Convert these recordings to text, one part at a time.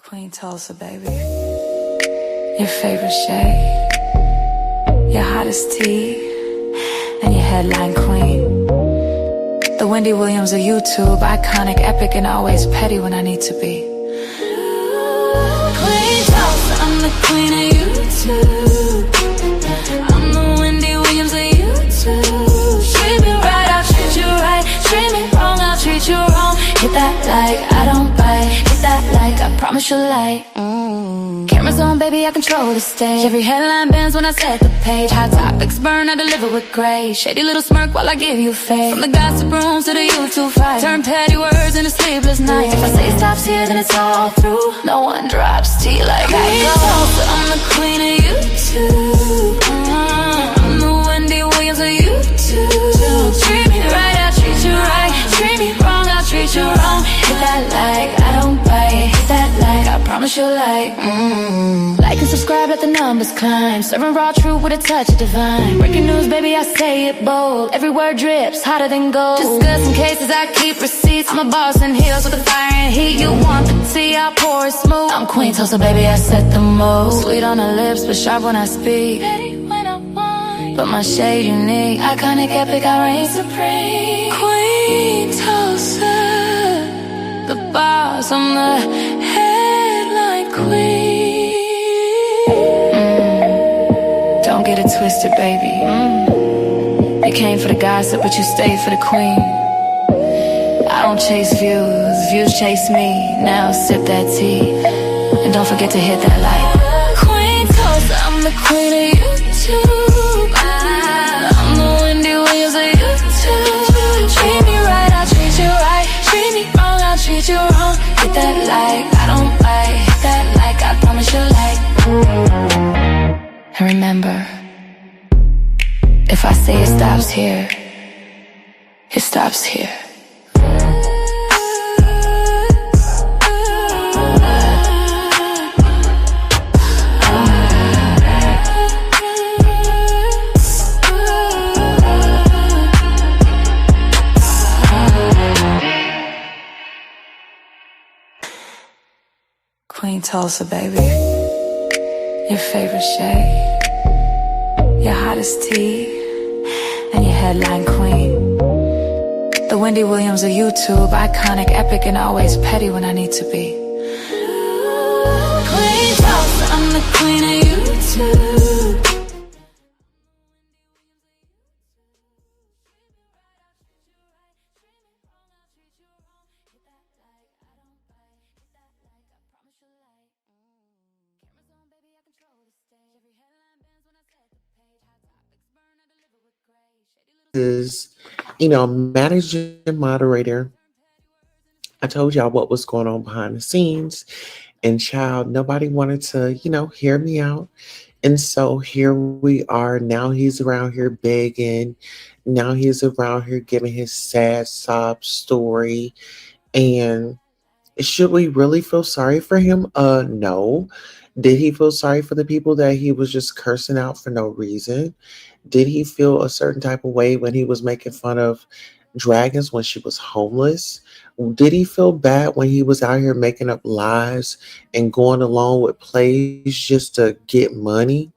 Queen Tulsa, baby. Your favorite shade, your hottest tea, and your headline queen. The Wendy Williams of YouTube, iconic, epic, and always petty when I need to be. Queen Tulsa, I'm the queen of YouTube. I'm the Wendy Williams of YouTube. Treat me right, I'll treat you right. Treat me wrong, I'll treat you wrong. Hit that like, I don't bite. Hit that like, I promise you'll like. Cameras on, baby, I control the stage. Every headline bends when I set the page. Hot topics burn, I deliver with grace. Shady little smirk while I give you faith. From the gossip rooms to the YouTube fight, turn petty words into sleepless nights. If I say it stops here, then it's all through. No one drops tea like I do. I'm the queen of YouTube. I'm the Wendy Williams of YouTube. Treat me right, I'll treat you right. Treat me wrong, I'll treat you wrong. Hit that like, I don't bite. Hit that like, I promise you'll like. Like and subscribe, let the numbers climb. Serving raw truth with a touch of divine. Breaking news, baby, I say it bold. Every word drips, hotter than gold. Discussing cases, I keep receipts. I'm a boss in heels with the fire and heat. You want the tea, I'll pour it smooth. I'm Queen Tulsa, baby, I set the mold. Sweet on the lips, but sharp when I speak. Petty when I want, but my shade unique. Iconic, epic, I reign supreme. Queen Tulsa, the boss, I'm the headline queen. Don't get it twisted, baby. You came for the gossip, but you stayed for the queen. I don't chase views, views chase me. Now sip that tea, and don't forget to hit that like. Queen Tulsa, I'm the queen of YouTube. I'm the Wendy Williams of YouTube. Treat me right, I'll treat you right. Treat me wrong, I'll treat you wrong. Hit that like, I don't bite. Hit that like, I promise you'll like. And remember, if I say it stops here, it stops here. Queen Tulsa, baby. Your favorite shade, your hottest tea, and your headline queen. The Wendy Williams of YouTube, iconic, epic, and always petty when I need to be. Queen Tulsa, I'm the queen of YouTube. Is, manager and moderator. I told y'all what was going on behind the scenes, and child, nobody wanted to, hear me out. And so here we are. Now he's around here begging. Now he's around here giving his sad sob story. And should we really feel sorry for him? No. Did he feel sorry for the people that he was just cursing out for no reason? Did he feel a certain type of way when he was making fun of Dragons when she was homeless? Did he feel bad when he was out here making up lies and going along with plays just to get money?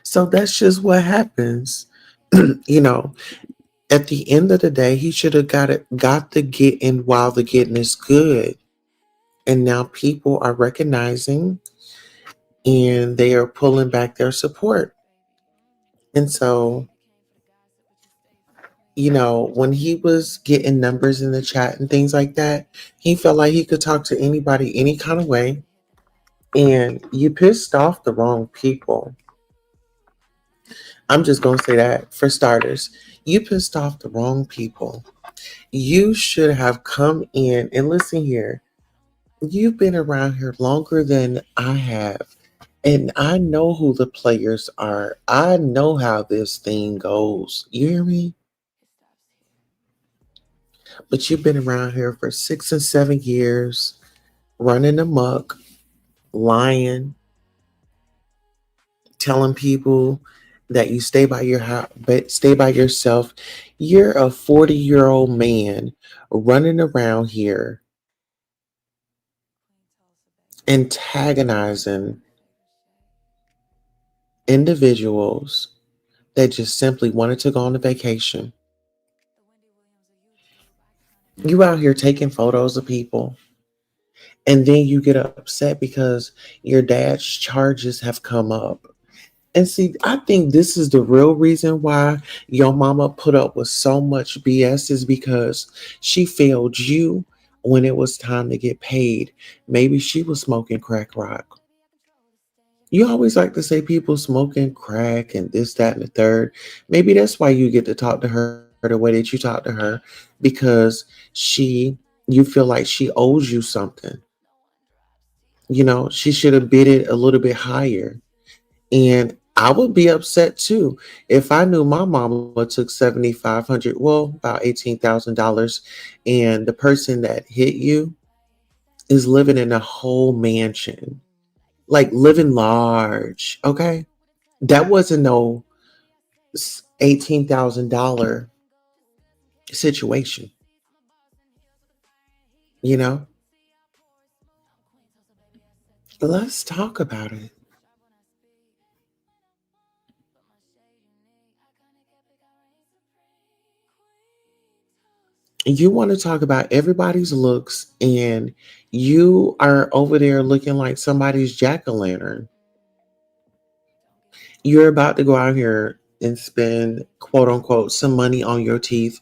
So that's just what happens. At the end of the day, he should have got the getting while the getting is good. And now people are recognizing and they are pulling back their support. And so, when he was getting numbers in the chat and things like that, he felt like he could talk to anybody any kind of way. And you pissed off the wrong people. I'm just going to say that for starters. You pissed off the wrong people. You should have come in and listen here. You've been around here longer than I have. And I know who the players are. I know how this thing goes. You hear me? But you've been around here for 6 and 7 years, running amok, lying, telling people that you stay by your house, but stay by yourself. You're a 40-year-old man running around here antagonizing individuals that just simply wanted to go on a vacation. You out here taking photos of people, and then you get upset because your dad's charges have come up. And see, I think this is the real reason why your mama put up with so much BS is because she failed you when it was time to get paid. Maybe she was smoking crack rock. You always like to say people smoking crack and this, that, and the third. Maybe that's why you get to talk to her the way that you talk to her because you feel like she owes you something. She should have bid it a little bit higher. And I would be upset too if I knew my mama took 7,500, well, about $18,000, and the person that hit you is living in a whole mansion, like living large. Okay, that wasn't no $18,000 situation. You know, let's talk about it. You want to talk about everybody's looks, and you are over there looking like somebody's jack o' lantern. You're about to go out here and spend quote unquote some money on your teeth.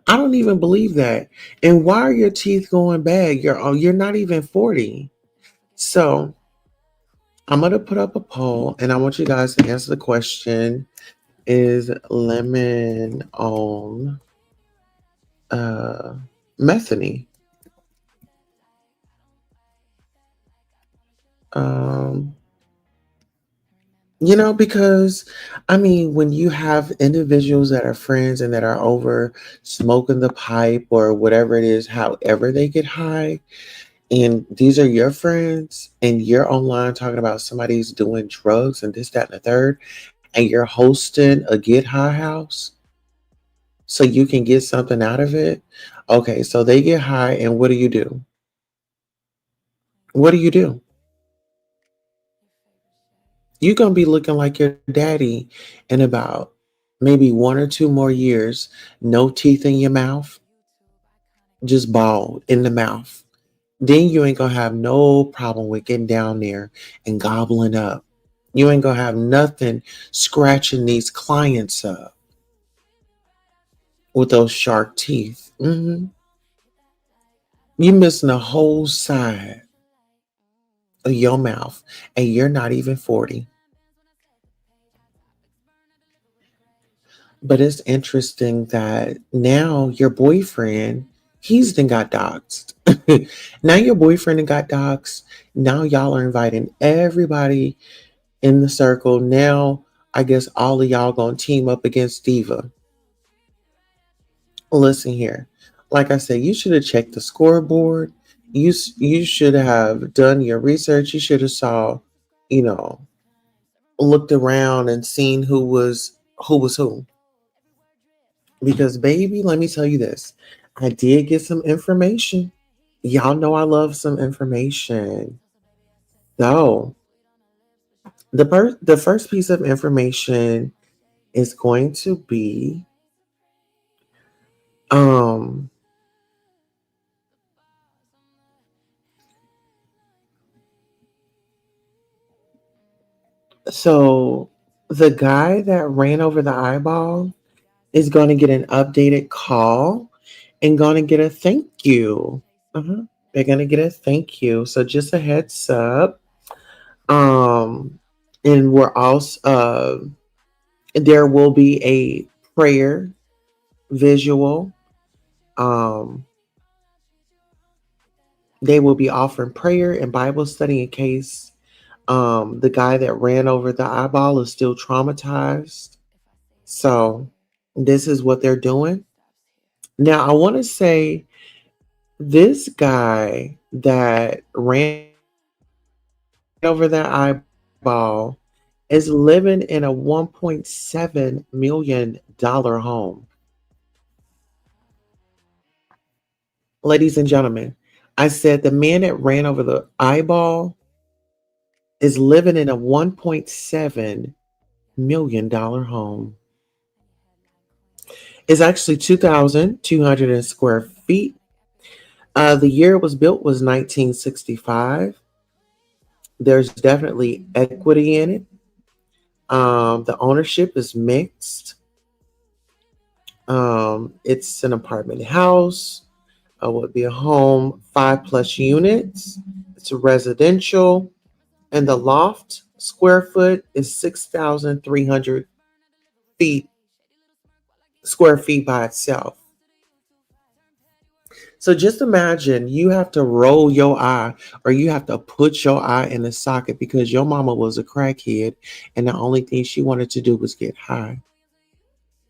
I don't even believe that. And why are your teeth going bad? You're not even 40. So I'm gonna put up a poll and I want you guys to answer the question. Is lemon on uh methany? Um because I mean, when you have individuals that are friends and that are over smoking the pipe or whatever it is, however they get high, and these are your friends, and you're online talking about somebody's doing drugs and this, that, and the third, and you're hosting a get high house so you can get something out of it. Okay, so they get high, and what do you do? What do you do? You're gonna be looking like your daddy in about maybe 1 or 2 more years. No teeth in your mouth, just bald in the mouth. Then you ain't gonna have no problem with getting down there and gobbling up. You ain't gonna have nothing scratching these clients up with those shark teeth. You missing a whole side of your mouth, and you're not even 40. But it's interesting that now your boyfriend, he's then got doxxed. Now your boyfriend done got doxxed. Now y'all are inviting everybody in the circle. Now I guess all of y'all gonna team up against Diva. Listen here. Like I said, you should have checked the scoreboard. You should have done your research. You should have saw, you know, looked around and seen who was who. Because baby, let me tell you this. I did get some information. Y'all know I love some information. So the first piece of information is going to be um so the guy that ran over the eyeball is going to get an updated call and going to get a thank you. Uh-huh. They're going to get a thank you. So just a heads up. Um, and we're also there will be a prayer visual. Um, they will be offering prayer and Bible study in case the guy that ran over the eyeball is still traumatized. So this is what they're doing. Now I want to say this guy that ran over that eyeball is living in a $1.7 million home. Ladies and gentlemen, I said the man that ran over the eyeball is living in a $1.7 million home. It's actually 2,200 square feet. The year it was built was 1965. There's definitely equity in it. The ownership is mixed. It's an apartment house. Would be a home, 5+ units. It's a residential, and the loft square foot is 6,300 feet square feet by itself. So just imagine you have to roll your eye or you have to put your eye in the socket because your mama was a crackhead and the only thing she wanted to do was get high.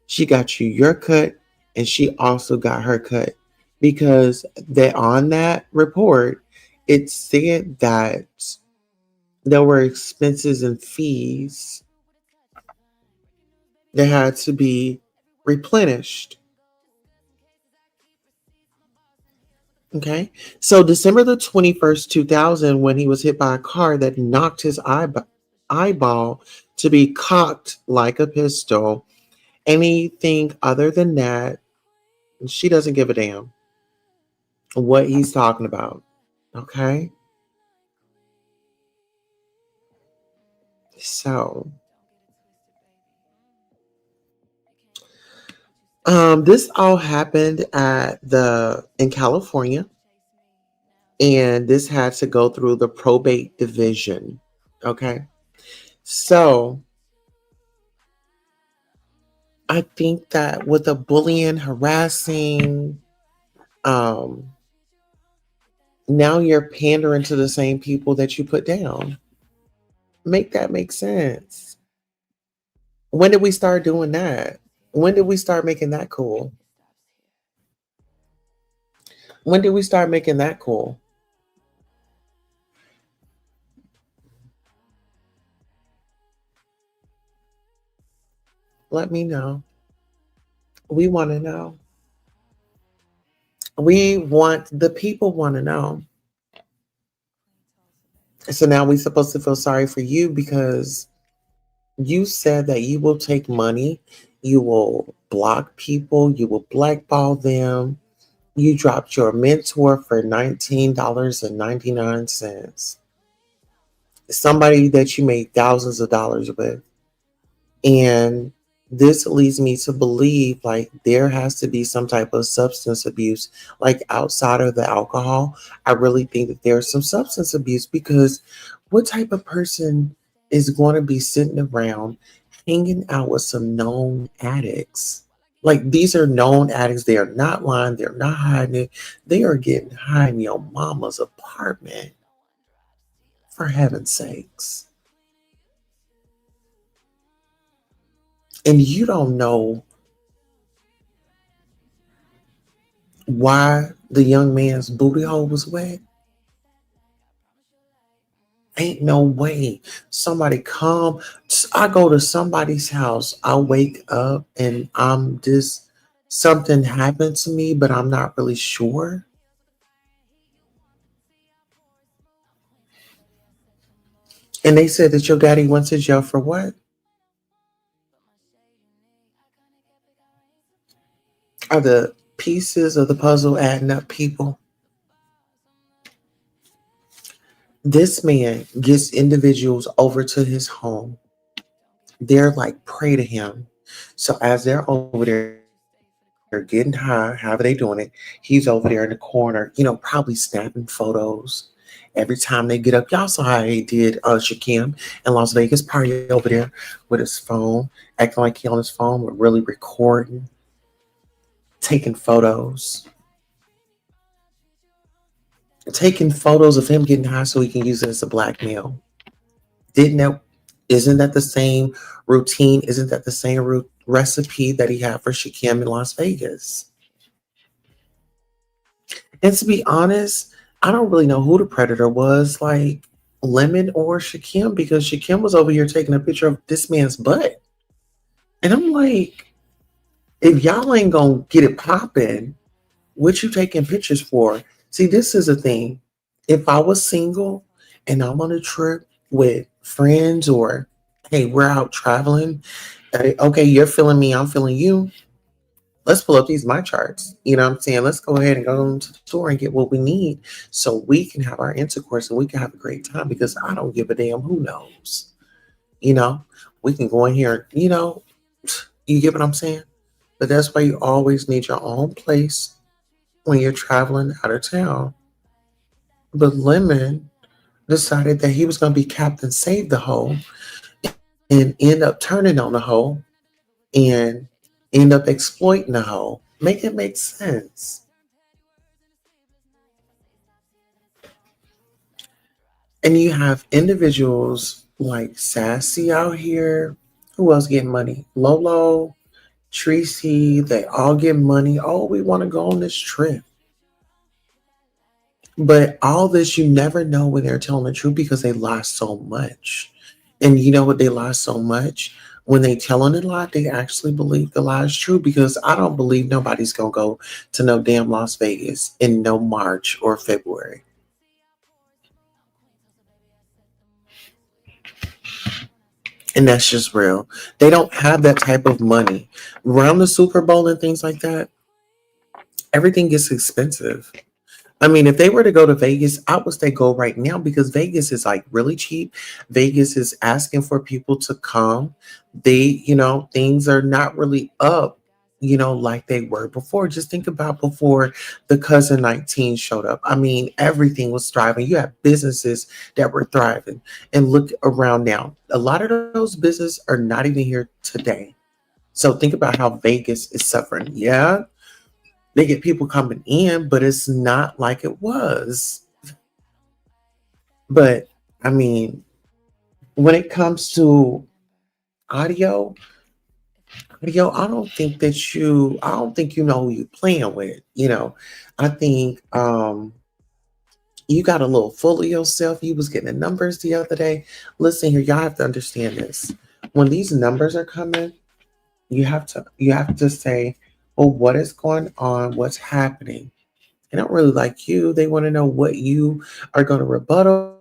She got you your cut and she also got her cut because they on that report it said that there were expenses and fees that had to be replenished. Okay. So December the 21st, 2000, when he was hit by a car that knocked his eyeball to be cocked like a pistol. Anything other than that, she doesn't give a damn what he's talking about. Okay. So this all happened at the in California, and this had to go through the probate division. Okay. So I think that with the bullying, harassing, um, now you're pandering to the same people that you put down. Make that make sense. When did we start doing that? When did we start making that cool? When did we start making that cool? Let me know. We want to know. The people want to know. So now we're supposed to feel sorry for you because you said that you will take money, you will block people, you will blackball them. You dropped your mentor for $19.99. Somebody that you made thousands of dollars with. And this leads me to believe like there has to be some type of substance abuse, like outside of the alcohol. I really think that there's some substance abuse because what type of person is going to be sitting around hanging out with some known addicts? Like these are known addicts. They are not lying. They're not hiding it. They are getting high in your mama's apartment. For heaven's sakes. And you don't know why the young man's booty hole was wet. Ain't no way. Somebody come. I go to somebody's house. I wake up and I'm just something happened to me, but I'm not really sure. And they said that your daddy went to jail for what? Are the pieces of the puzzle adding up, people? This man gets individuals over to his home. They're like, pray to him. So as they're over there getting high, however they doing it, he's over there in the corner, probably snapping photos. Every time they get up, y'all saw how he did Shakim in Las Vegas, party over there with his phone, acting like he on his phone, but really recording, taking photos. Taking photos of him getting high so he can use it as a blackmail. Isn't that the same routine? Isn't that the same recipe that he had for Shakim in Las Vegas? And to be honest, I don't really know who the predator was, like Lemon or Shakim, because Shakim was over here taking a picture of this man's butt. And I'm like, if y'all ain't gonna get it popping, what you taking pictures for? See, this is a thing. If I was single and I'm on a trip with friends, or hey, we're out traveling. Okay, you're feeling me, I'm feeling you. Let's pull up these my charts. You know what I'm saying? Let's go ahead and go to the store and get what we need so we can have our intercourse and we can have a great time, because I don't give a damn who knows. You know, we can go in here, you get what I'm saying? But that's why you always need your own place when you're traveling out of town. But Lemon decided that he was going to be Captain Save the Hoe and end up turning on the hoe and end up exploiting the hoe. Make it make sense. And you have individuals like Sassy out here. Who else getting money? Lolo, Tracy, they all get money. Oh, we want to go on this trip. But all this, you never know when they're telling the truth because they lie so much. And you know what? They lie so much. When they telling a lie, they actually believe the lie is true, because I don't believe nobody's going to go to no damn Las Vegas in no March or February. And that's just real. They don't have that type of money. Around the Super Bowl and things like that, everything gets expensive. I mean, if they were to go to Vegas, I would say go right now, because Vegas is like really cheap. Vegas is asking for people to come. Things are not really up, like they were before. Just think about before the Cousin 19 showed up. I mean, everything was thriving. You have businesses that were thriving. And look around now. A lot of those businesses are not even here today. So think about how Vegas is suffering. Yeah, they get people coming in, but it's not like it was. But I mean, when it comes to audio, I don't think you know who you playing with. I think you got a little full of yourself. You was getting the numbers the other day. Listen here, y'all have to understand this. When these numbers are coming, you have to say, well, what is going on? What's happening? They don't really like you. They want to know what you are going to rebuttal,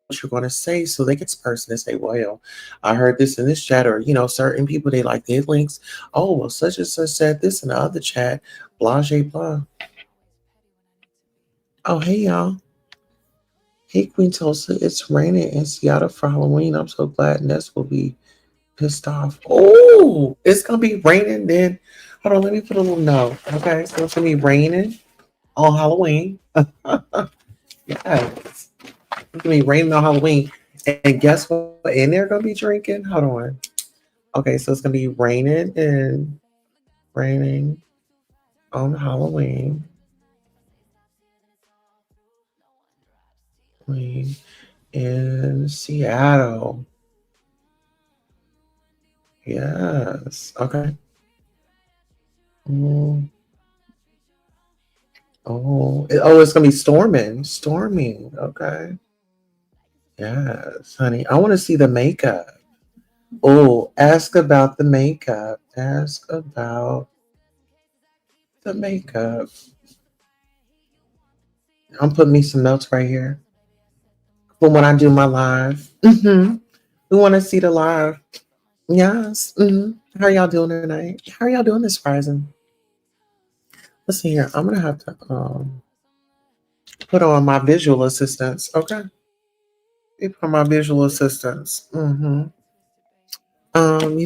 what you're going to say, so they get this person and say, well, I heard this in this chat, or certain people, they like their links. Oh, well, such and such said this in the other chat, blah blah blah. Oh, hey y'all. Hey, Queen Tulsa, it's raining in Seattle for Halloween. I'm so glad Ness will be pissed off. Oh, it's gonna be raining then. Hold on, let me put a little note. Okay, so it's gonna be raining on Halloween. Yes. It's gonna be raining on Halloween. And guess what? And they're gonna be drinking. Hold on. Okay, so it's gonna be raining on Halloween. In Seattle. Yes. Okay. Mm. Oh, it's gonna be storming. Okay. Yes, honey. I want to see the makeup. Oh, ask about the makeup. Ask about the makeup. I'm putting me some notes right here for when I do my live. We want to see the live. Yes. How are y'all doing tonight? How are y'all doing this Rising? Listen here. I'm gonna have to put on my visual assistants. Okay. Put on my visual assistants. You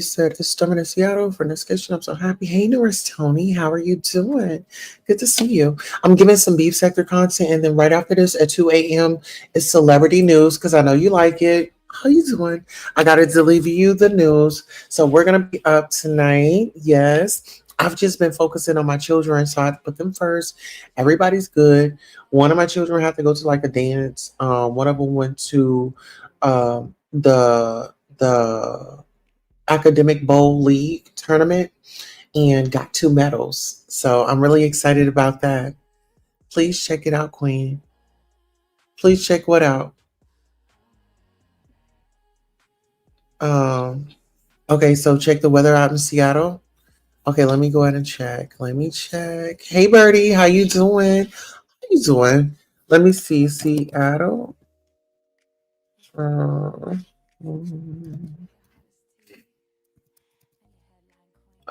said it's storming in Seattle for this kitchen. I'm so happy. Hey, Norris Tony, how are you doing? Good to see you. I'm giving some beef sector content, and then right after this at 2 a.m. is celebrity news, because I know you like it. How you doing? I gotta deliver you the news. So we're gonna be up tonight. Yes. I've just been focusing on my children, so I put them first. Everybody's good. One of my children had to go to like a dance. One of them went to the Academic Bowl League tournament and got 2 medals. So I'm really excited about that. Please check it out, Queen. Please check what out. Okay, so check the weather out in Seattle. Okay, let me go ahead and check. Let me check. Hey, Birdie, how you doing? How you doing? Let me see. Seattle. Uh, mm.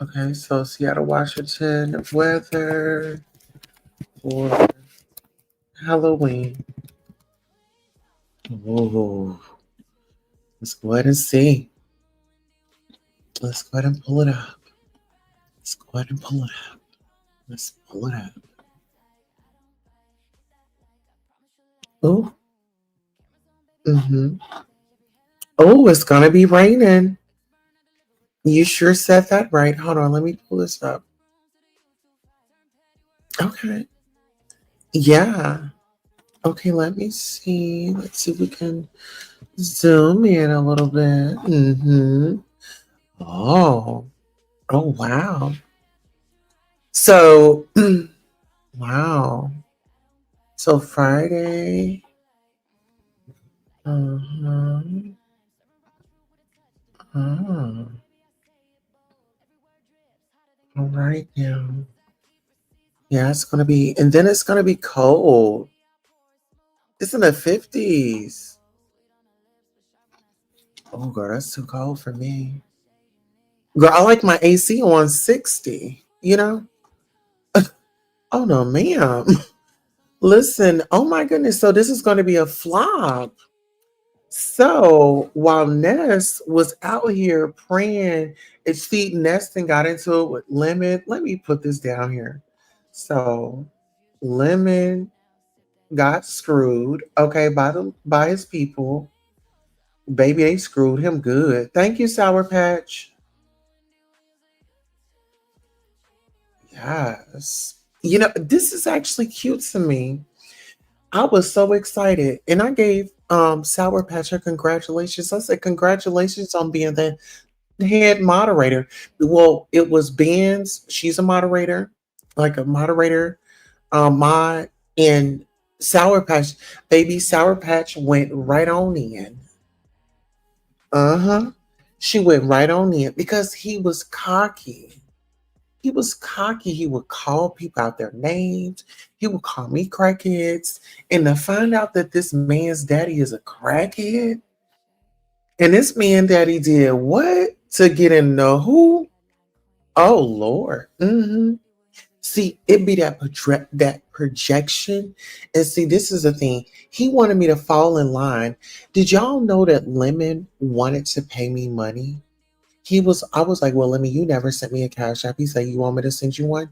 Okay, so Seattle, Washington weather for Halloween. Oh, let's go ahead and see. Let's go ahead and pull it up. Let's go ahead and pull it up. Let's pull it up. Oh, mm-hmm. Oh, it's gonna be raining. You sure said that right. Hold on, let me pull this up. Okay. Yeah. Okay, let me see. Let's see if we can zoom in a little bit. Mm-hmm. Oh. Oh wow. So wow. So Friday. Uh-huh. Oh. All right now. Yeah, it's gonna be, and then it's gonna be cold. It's in the 50s. Oh girl, that's too cold for me. Girl, I like my AC on 60, you know? Oh no, ma'am. Listen, oh my goodness. So this is gonna be a flop. So while Ness was out here praying, it's feet Ness and got into it with Lemon. Let me put this down here. So Lemon got screwed, okay, by his people. Baby, they screwed him good. Thank you, Sour Patch. Yes. You know, this is actually cute to me. I was so excited. And I gave Sour Patch her congratulations. I said, congratulations on being the head moderator. Well, it was Ben's, she's a moderator, like a moderator, mod, and Sour Patch, baby Sour Patch went right on in. Uh-huh. She went right on in because he was cocky. He was cocky. He would call people out their names. He would call me crackheads. And to find out that this man's daddy is a crackhead, and this man daddy did what to get in the who? Oh Lord. See, it be that projection. And see, this is the thing. He wanted me to fall in line. Did y'all know that Lemon wanted to pay me money? I was like, well, Lemon, you never sent me a cash app. He said, you want me to send you one?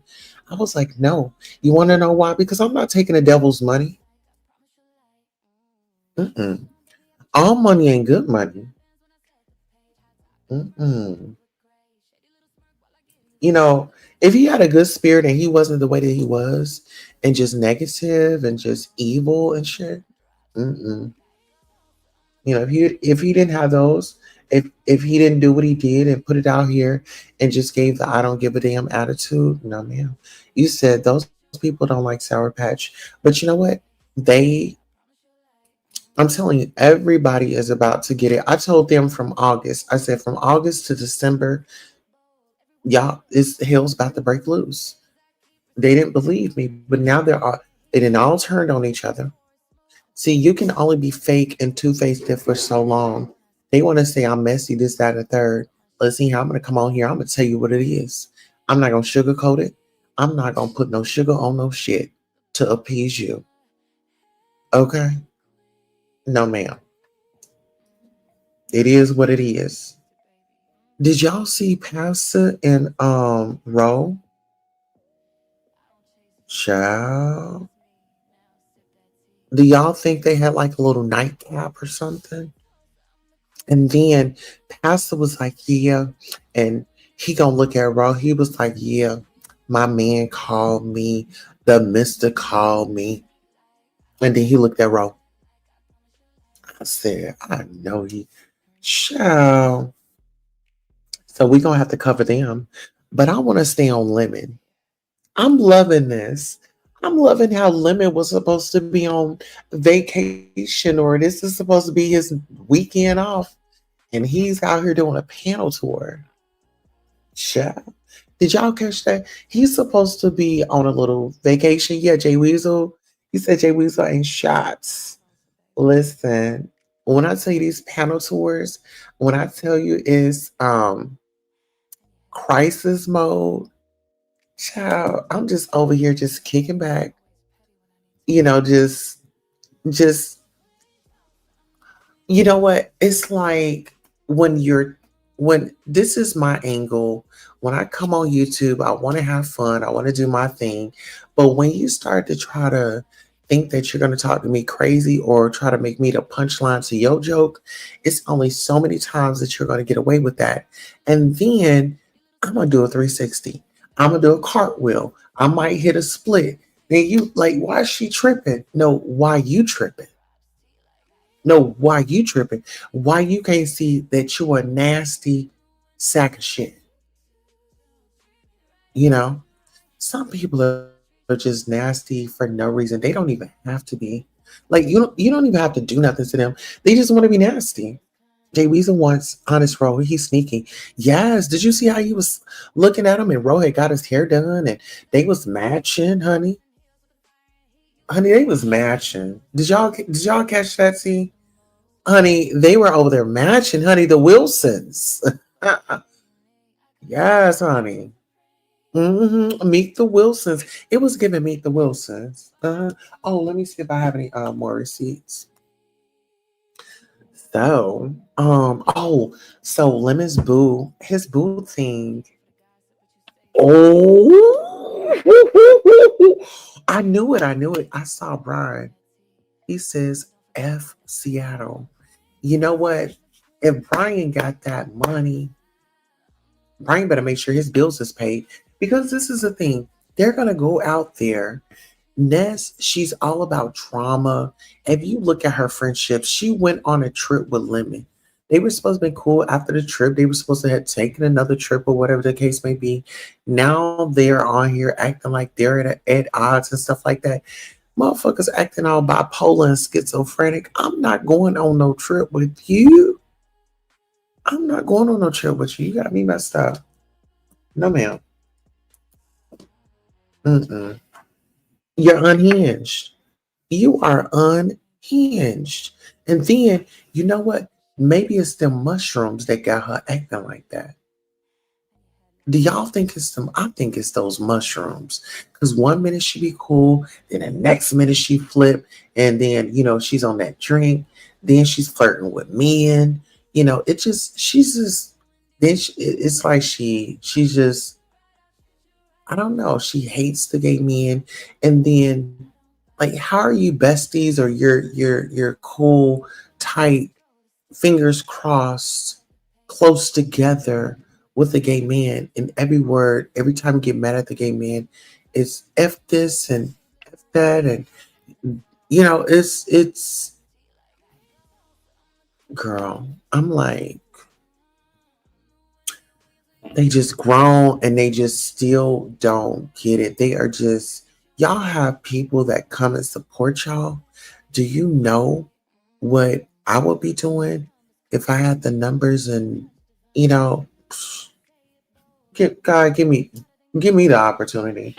I was like, no. You want to know why? Because I'm not taking the devil's money. Mm-mm. All money ain't good money. Mm-mm. You know, if he had a good spirit and he wasn't the way that he was, and just negative and just evil and shit, mm-mm. You know, if he didn't have those, if he didn't do what he did and put it out here and just gave the I don't give a damn attitude, no ma'am. You said those people don't like Sour Patch, but you know what? They, I'm telling you, everybody is about to get it. I told them from August. I said from August to December, y'all, it's hell's about to break loose. They didn't believe me, but now they didn't all turned on each other. See, you can only be fake and two-faced it for so long. They want to say I'm messy, this, that, and the third. Let's see how I'm gonna come on here. I'm gonna tell you what it is. I'm not gonna sugarcoat it. I'm not gonna put no sugar on no shit to appease you. Okay? No, ma'am. It is what it is. Did y'all see Pastor and Ro? Child. Do y'all think they had like a little nightcap or something? And then Pastor was like, yeah. And he gonna look at Raw. He was like, yeah, my man called me. The mister called me. And then he looked at Raw. I said, I know he shall. So we gonna have to cover them. But I want to stay on Lemon. I'm loving this. I'm loving how Lemon was supposed to be on vacation, or this is supposed to be his weekend off. And he's out here doing a panel tour. Child. Did y'all catch that? He's supposed to be on a little vacation. Yeah, Jay Weasel. He said Jay Weasel ain't shots. Listen. When I tell you these panel tours, when I tell you it's crisis mode, child, I'm just over here just kicking back, you know, just you know what? It's like when you're when this is my angle. When I come on YouTube, I want to have fun. I want to do my thing. But when you start to try to think that you're going to talk to me crazy or try to make me the punchline to your joke, it's only so many times that you're going to get away with that. And then I'm going to do a 360. I'm going to do a cartwheel. I might hit a split. Then you like, why is she tripping? No, why you tripping? No, why you tripping? Why you can't see that you a nasty sack of shit? You know, some people are just nasty for no reason. They don't even have to be. Like you don't even have to do nothing to them. They just want to be nasty. Jay Weezer wants honest Ro. He's sneaky. Yes. Did you see how he was looking at him and Ro had got his hair done and they was matching, honey? Honey, they was matching. Did y'all catch that? See? Honey, they were over there matching, honey, the Wilsons. Yes, honey. Meet the Wilsons. It was giving Meet the Wilsons. Oh, let me see if I have any more receipts. So Lemon's boo, his boo thing. Oh, I knew it. I knew it. I saw Brian. He says F Seattle. You know what? If Brian got that money, Brian better make sure his bills is paid because this is the thing. They're gonna go out there. Ness, she's all about trauma. If you look at her friendship, she went on a trip with Lemon. They were supposed to be cool after the trip. They were supposed to have taken another trip or whatever the case may be. Now they're on here acting like they're at odds and stuff like that. Motherfuckers acting all bipolar and schizophrenic. I'm not going on no trip with you. I'm not going on no trip with you. You got me messed up. No, ma'am. Mm-mm. You're unhinged. You are unhinged. And then, you know what? Maybe it's the mushrooms that got her acting like that. Do y'all think it's them? I think it's those mushrooms. Because one minute she be cool, then the next minute she flip, and then she's on that drink. Then she's flirting with men. It just she's just then it's like she's just I don't know. She hates the gay men, and then like how are you besties or you're cool, tight, fingers crossed, close together with a gay man, and every word, every time you get mad at the gay man, it's F this and F that, and it's girl. I'm like, they just grown and they just still don't get it. They are just y'all have people that come and support y'all. Do you know what I would be doing if I had the numbers and you know God give me the opportunity,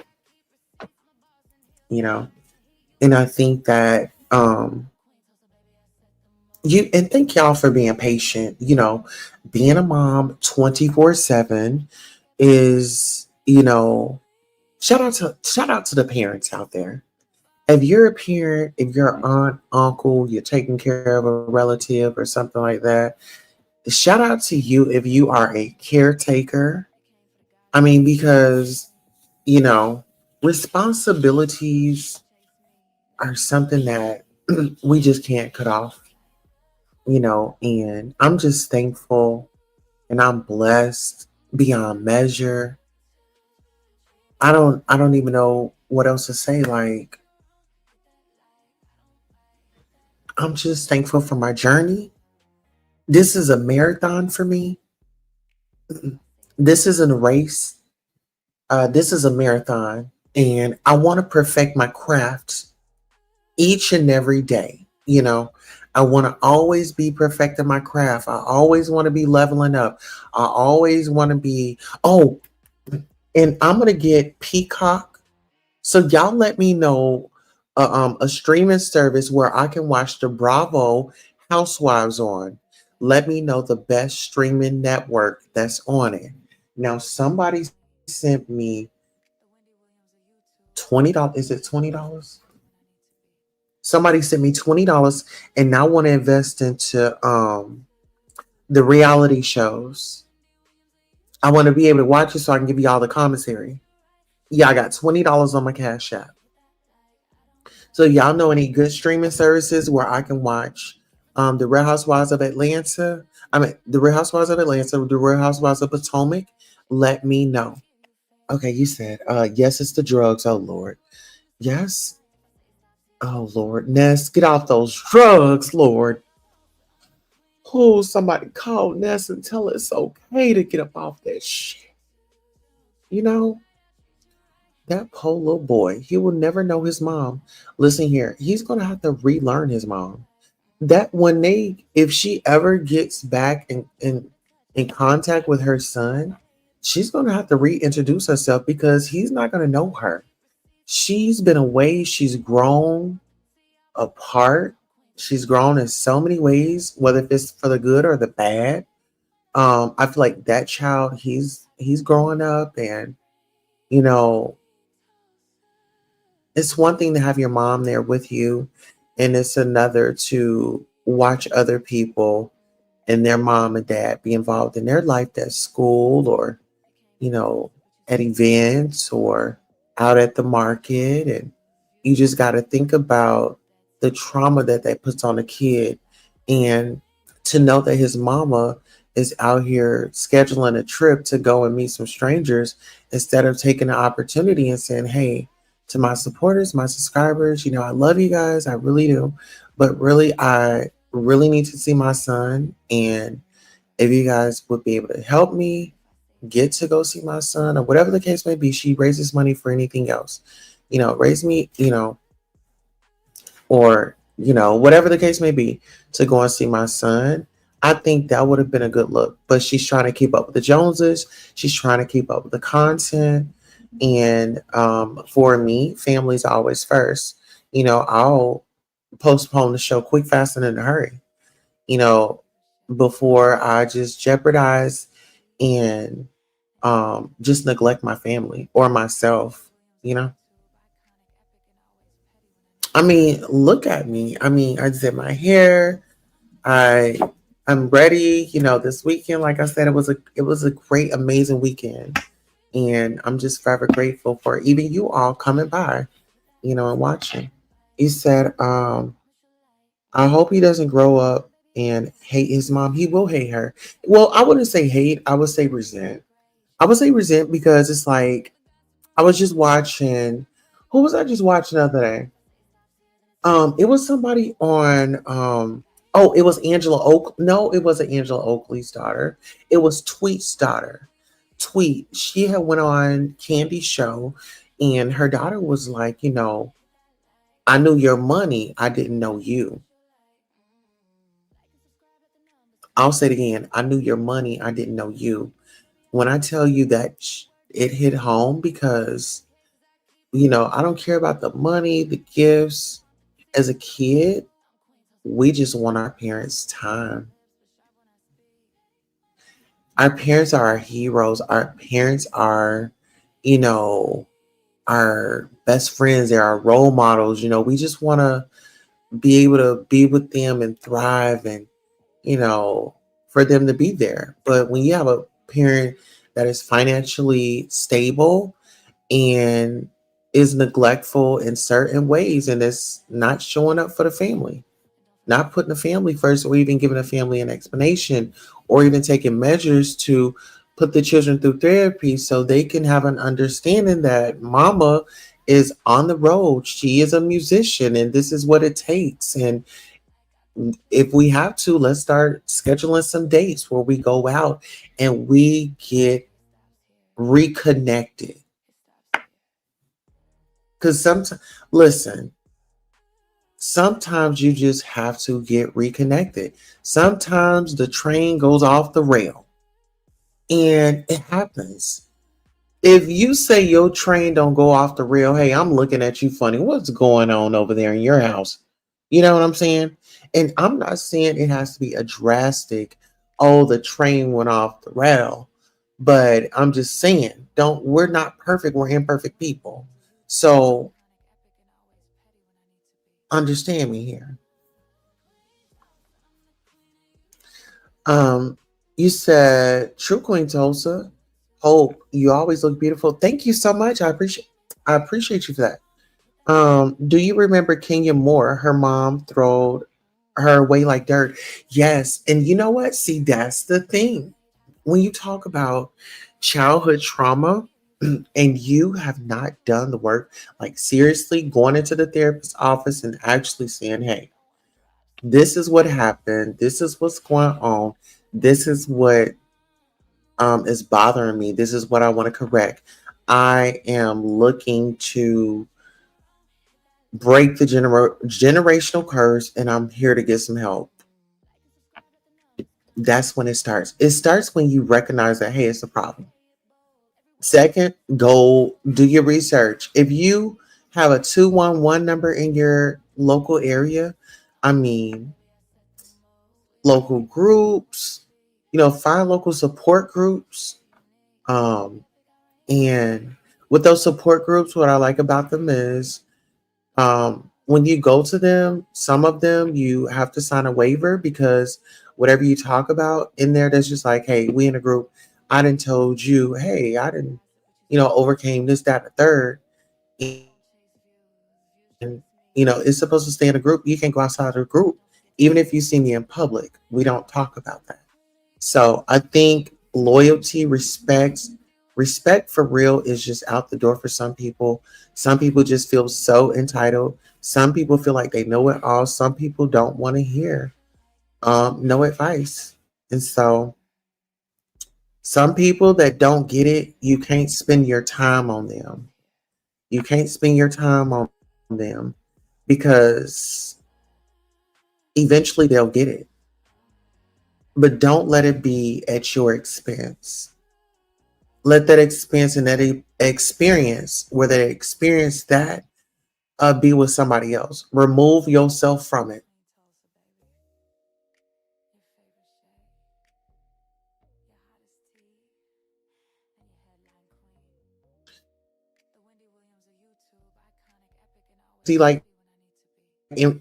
you know. And I think that you and thank y'all for being patient. Being a mom 24/7 is, shout out to the parents out there. If you're a parent, if you're an aunt, uncle, you're taking care of a relative or something like that, shout out to you if you are a caretaker. I mean, because, you know, responsibilities are something that we just can't cut off, and I'm just thankful and I'm blessed beyond measure. I don't even know what else to say. Like, I'm just thankful for my journey. This is a marathon for me. This isn't a race. This is a marathon, and I want to perfect my craft each and every day. I want to always be perfecting my craft. I always want to be leveling up. I always want to be. Oh, and I'm gonna get Peacock. So y'all let me know a streaming service where I can watch the Bravo Housewives on. Let me know the best streaming network that's on it. Now, somebody sent me $20. Is it $20? Somebody sent me $20 and now want to invest into the reality shows. I want to be able to watch it so I can give you all the commentary. Yeah, I got $20 on my Cash App. So y'all know any good streaming services where I can watch the Real Housewives of Atlanta? I mean, the Real Housewives of Atlanta, the Real Housewives of Potomac. Let me know. Okay, you said, yes, it's the drugs. Oh Lord, yes. Oh Lord, Ness, get off those drugs, Lord. Oh, somebody call Ness and tell her it's okay to get up off that shit. You know, that poor little boy, he will never know his mom. Listen here, he's gonna have to relearn his mom. That when they, if she ever gets back in contact with her son, she's gonna have to reintroduce herself because he's not gonna know her. She's been away, she's grown apart. She's grown in so many ways, whether if it's for the good or the bad. I feel like that child, he's growing up, and you know, it's one thing to have your mom there with you, and it's another to watch other people and their mom and dad be involved in their life at school or, you know, at events or out at the market. And you just got to think about the trauma that that puts on a kid. And to know that his mama is out here scheduling a trip to go and meet some strangers instead of taking the opportunity and saying, hey, to my supporters, my subscribers, you know, I love you guys. I really do. But really, I really need to see my son. And if you guys would be able to help me get to go see my son or whatever the case may be, she raises money for anything else. You know, raise me, you know, or, you know, whatever the case may be, to go and see my son. I think that would have been a good look. But she's trying to keep up with the Joneses. She's trying to keep up with the content. And for me, family's always first. You know, I'll postpone the show quick, fast, and in a hurry, you know, before I just jeopardize and just neglect my family or myself, you know. I mean, look at me. I mean, I did my hair. I I'm ready. You know, this weekend, like I said, it was a great, amazing weekend, and I'm just forever grateful for even you all coming by, you know, and watching. You said, I hope he doesn't grow up and hate his mom. He will hate her. Well, I wouldn't say hate. I would say resent. I would say resent because it's like I was just watching. Who was I just watching the other day? It was somebody on oh, it was Angela Oak. No, it wasn't Angela Oakley's daughter. It was Tweet's daughter. Tweet. She had went on Candy's show and her daughter was like, you know, I knew your money, I didn't know you. I'll say it again. I knew your money, I didn't know you. When I tell you that it hit home because, you know, I don't care about the money, the gifts. As a kid, we just want our parents' time. Our parents are our heroes. Our parents are, you know, our best friends. They're our role models. You know, we just want to be able to be with them and thrive and, you know, for them to be there. But when you have a parent that is financially stable and is neglectful in certain ways and is not showing up for the family, not putting the family first, or even giving the family an explanation, or even taking measures to put the children through therapy so they can have an understanding that mama is on the road. She is a musician and this is what it takes. And if we have to, let's start scheduling some dates where we go out and we get reconnected. Because sometimes, listen, sometimes you just have to get reconnected. Sometimes the train goes off the rail and it happens. If you say your train don't go off the rail, hey, I'm looking at you funny. What's going on over there in your house? You know what I'm saying? And I'm not saying it has to be a drastic, oh, the train went off the rail. But I'm just saying, don't we're not perfect, we're imperfect people. So understand me here. Um, you said True Queen Tulsa. Hope you always look beautiful. Thank you so much. I appreciate you for that. Do you remember Kenya Moore? Her mom throwed her away like dirt. Yes. And you know what? See, that's the thing. When you talk about childhood trauma and you have not done the work, like seriously going into the therapist's office and actually saying, hey, this is what happened. This is what's going on. This is what is bothering me. This is what I want to correct. I am looking to break the generational curse and I'm here to get some help. That's when it starts. It starts when you recognize that, hey, it's a problem. Second, go do your research. If you have a 211 number in your local area, I mean, local groups, find local support groups. Um, and with those support groups, what I like about them is when you go to them, some of them you have to sign a waiver because whatever you talk about in there, that's just like, hey, we in a group. I didn't told you, hey, I didn't, overcame this, that, and the third. And, it's supposed to stay in a group. You can't go outside the group. Even if you see me in public, we don't talk about that. So I think loyalty, respect for real is just out the door for some people. Some people just feel so entitled. Some people feel like they know it all. Some people don't want to hear no advice. And so some people that don't get it, you can't spend your time on them. You can't spend your time on them because eventually they'll get it. But don't let it be at your expense. Let that expense and that experience, where they experience that, be with somebody else. Remove yourself from it. See, like in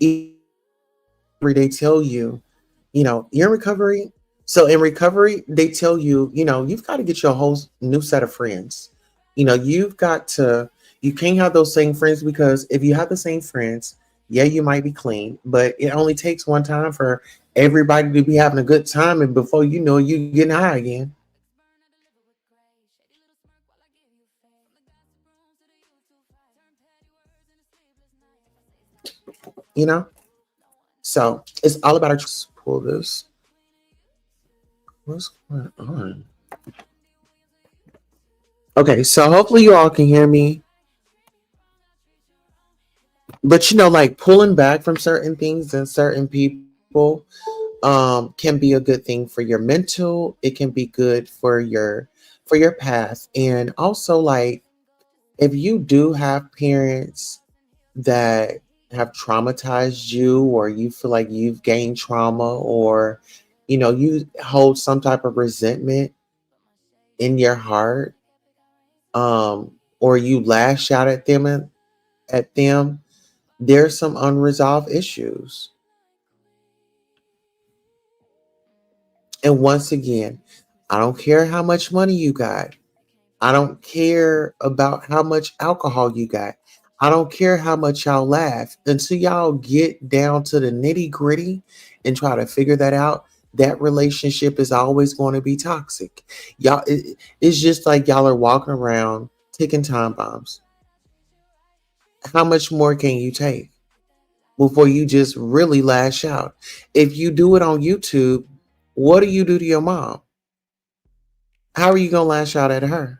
they tell you, you're in recovery. So in recovery, they tell you, you've got to get your whole new set of friends. You've got to, you can't have those same friends because if you have the same friends, yeah, you might be clean, but it only takes one time for everybody to be having a good time. And before you know, you getting high again, you know? So it's all about our pull this. What's going on? Okay, so hopefully you all can hear me. But like pulling back from certain things and certain people can be a good thing for your mental. It can be good for your path. And also like if you do have parents that have traumatized you or you feel like you've gained trauma or you hold some type of resentment in your heart or you lash out at them, there's some unresolved issues. And once again, I don't care how much money you got. I don't care about how much alcohol you got. I don't care how much y'all laugh until y'all get down to the nitty gritty and try to figure that out. That relationship is always going to be toxic. It's just like y'all are walking around ticking time bombs. How much more can you take before you just really lash out? If you do it on YouTube, what do you do to your mom? How are you going to lash out at her?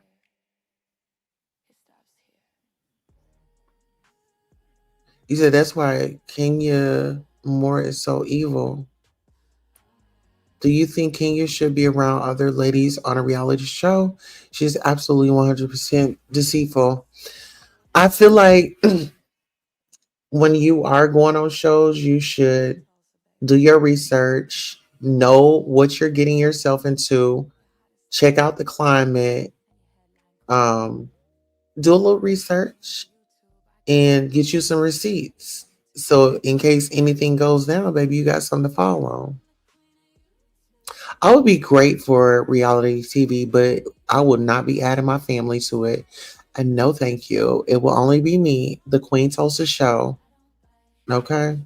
You said that's why Kenya Moore is so evil. Do you think Kenya should be around other ladies on a reality show? She's absolutely 100% deceitful. I feel like when you are going on shows, you should Do your research, know what you're getting yourself into, check out the climate, um, do a little research, and get you some receipts. So in case anything goes down, baby, you got something to fall on. I would be great for reality TV, but I would not be adding my family to it. And no, thank you. It will only be me, the Queen Tulsa show. Okay.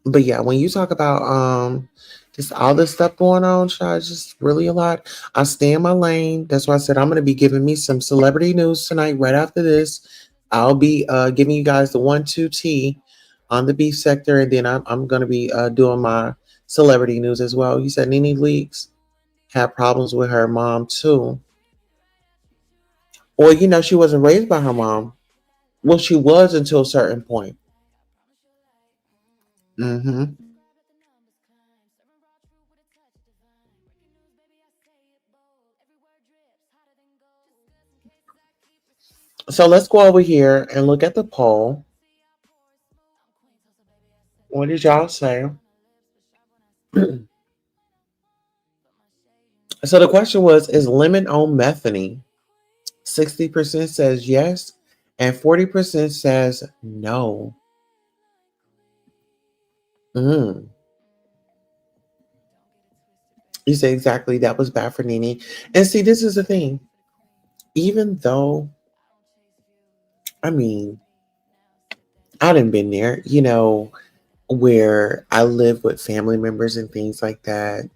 But yeah, when you talk about just all this stuff going on, child, it's just really a lot. I stay in my lane. That's why I said I'm gonna be giving me some celebrity news tonight. Right after this, I'll be giving you guys the 1-2 T on the beef sector, and then I'm gonna be doing my celebrity news as well. You said Nene Leaks had problems with her mom too. Or she wasn't raised by her mom. Well, she was until a certain point. Hmm. So let's go over here and look at the poll. What did y'all say? So the question was, is lemon on methane? 60% says yes, and 40% says no. Mm. You say exactly that was bad for Nene. And see, this is the thing. Even though, I mean, I done been there, where I live with family members and things like that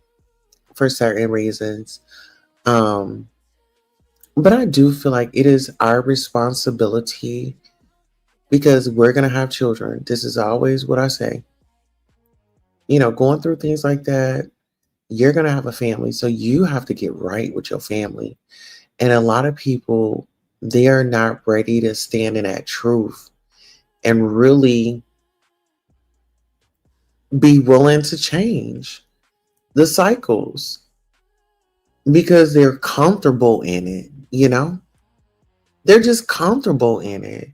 for certain reasons. Um, but I do feel like it is our responsibility because we're gonna have children. This is always what I say. Going through things like that, you're gonna have a family, so you have to get right with your family. And a lot of people, they are not ready to stand in that truth and really be willing to change the cycles because they're comfortable in it. They're just comfortable in it.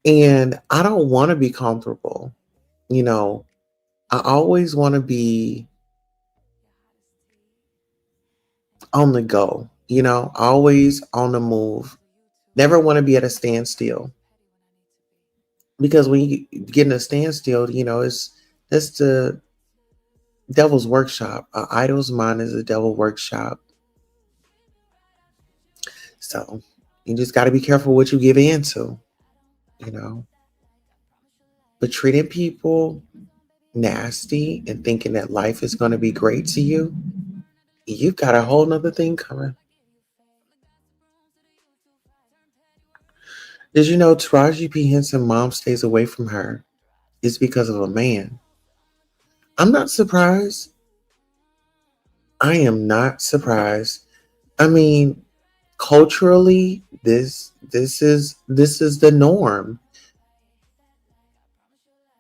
And I don't want to be comfortable. You know, I always want to be on the go, always on the move. Never want to be at a standstill. Because when you get in a standstill, it's the devil's workshop. An idol's mind is a devil workshop. So you just got to be careful what you give into, you know. But treating people nasty and thinking that life is going to be great to you, you've got a whole nother thing coming. Did you know Taraji P. Henson mom stays away from her is because of a man? I'm not surprised. I am not surprised. I mean, culturally, this is the norm.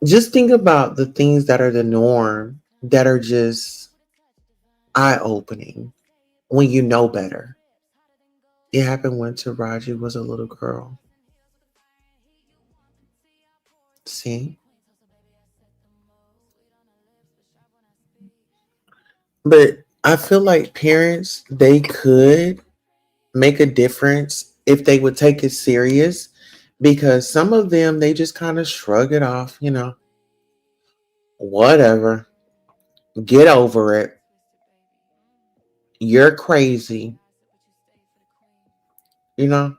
Just think about the things that are the norm that are just eye opening when you know better. It happened when Taraji was a little girl. See? But I feel like parents, they could make a difference if they would take it serious because some of them, they just kind of shrug it off, whatever, get over it. You're crazy, you know?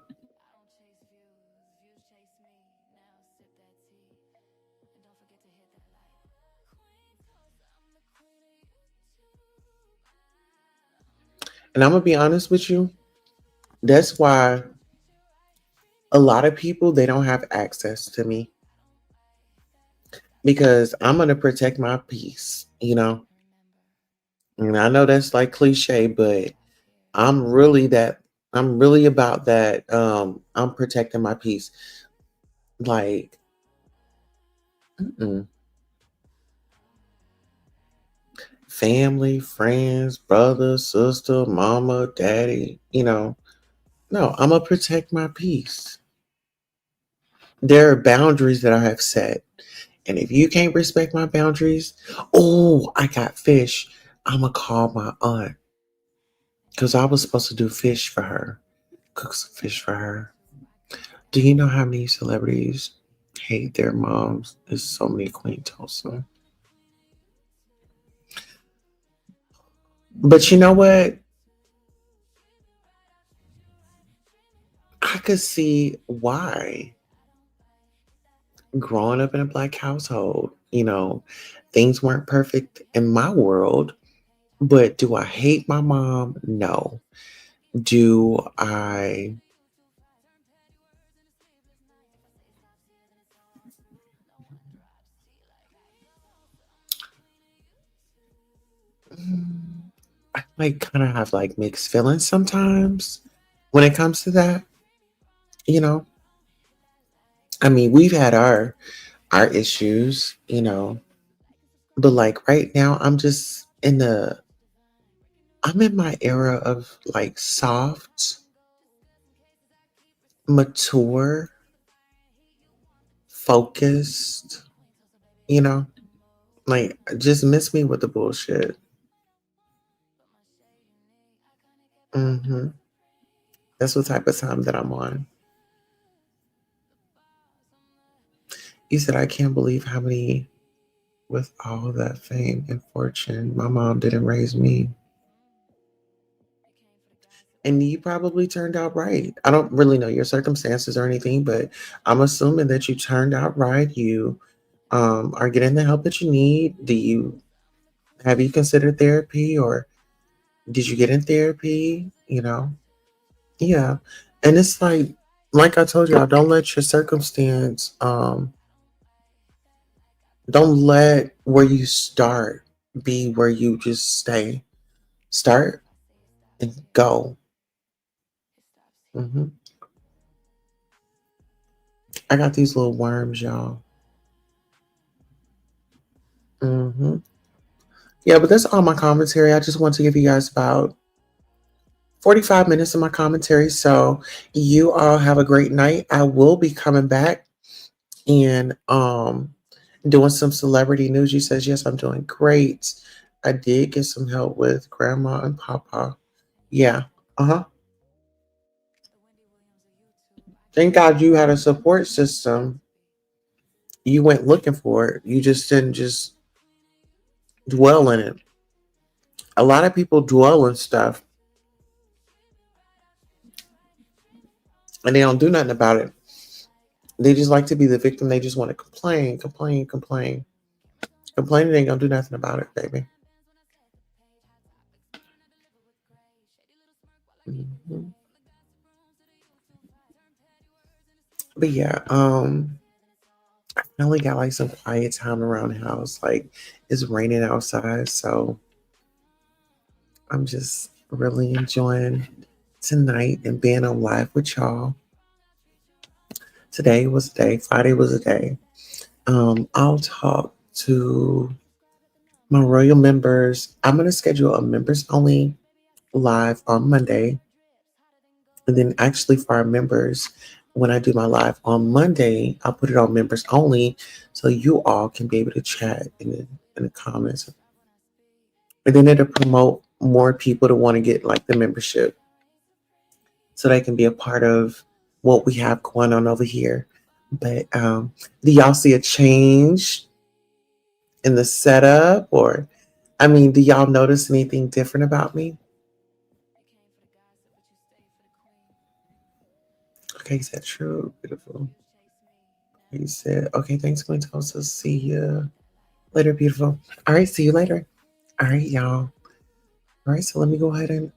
And I'm going to be honest with you. That's why a lot of people, they don't have access to me because I'm going to protect my peace. And I know that's like cliche, but I'm really that I'm really about that. I'm protecting my peace. Like, mm-mm. Family, friends, brother, sister, mama, daddy. No, I'm gonna protect my peace. There are boundaries that I have set. And if you can't respect my boundaries, oh, I got fish. I'm going to call my aunt because I was supposed to do fish for her, cook some fish for her. Do you know how many celebrities hate their moms? There's so many Queen Tulsa. But you know what? I could see why. Growing up in a black household, things weren't perfect in my world. But do I hate my mom? No. Do I Mm, I like kind of have like mixed feelings sometimes when it comes to that, you know? I mean, we've had our issues, but like right now I'm in my era of like soft, mature, focused, you know? Like just miss me with the bullshit. hmm That's what type of time that I'm on. You said I can't believe how many with all that fame and fortune, my mom didn't raise me. And you probably turned out right. I don't really know your circumstances or anything, but I'm assuming that you turned out right. You are getting the help that you need. Have you considered therapy or did you get in therapy? Yeah. And it's like I told y'all, don't let your circumstance don't let where you start be where you just stay. Start and go. hmm I got these little worms, y'all. hmm Yeah, but that's all my commentary. I just want to give you guys about 45 minutes of my commentary. So you all have a great night. I will be coming back and doing some celebrity news. You says, yes, I'm doing great. I did get some help with grandma and papa. Yeah. Uh-huh. Thank God you had a support system. You went looking for it. You just didn't just dwell in it. A lot of people dwell in stuff and they don't do nothing about it. They just like to be the victim. They just want to complain, complain, complain. Complaining ain't gonna do nothing about it, baby. Mhm. But yeah, I finally got like some quiet time around the house. Like it's raining outside, so I'm just really enjoying tonight and being on live with y'all. Today was a day. Friday was a day. I'll talk to my royal members. I'm gonna schedule a members only live on Monday. And then actually for our members, when I do my live on Monday, I'll put it on members only so you all can be able to chat in the comments. And then it'll promote more people to want to get like the membership so they can be a part of what we have going on over here. But do y'all see a change in the setup or I mean, do y'all notice anything different about me? Okay, is that true? Beautiful. You said, okay, thanks, Gwen. Also, see you later, beautiful. All right, see you later. All right, y'all. All right, so let me go ahead and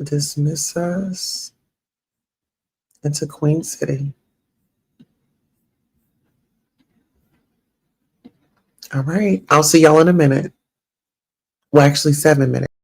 dismiss us into Queen City. All right, I'll see y'all in a minute. Well, actually, 7 minutes.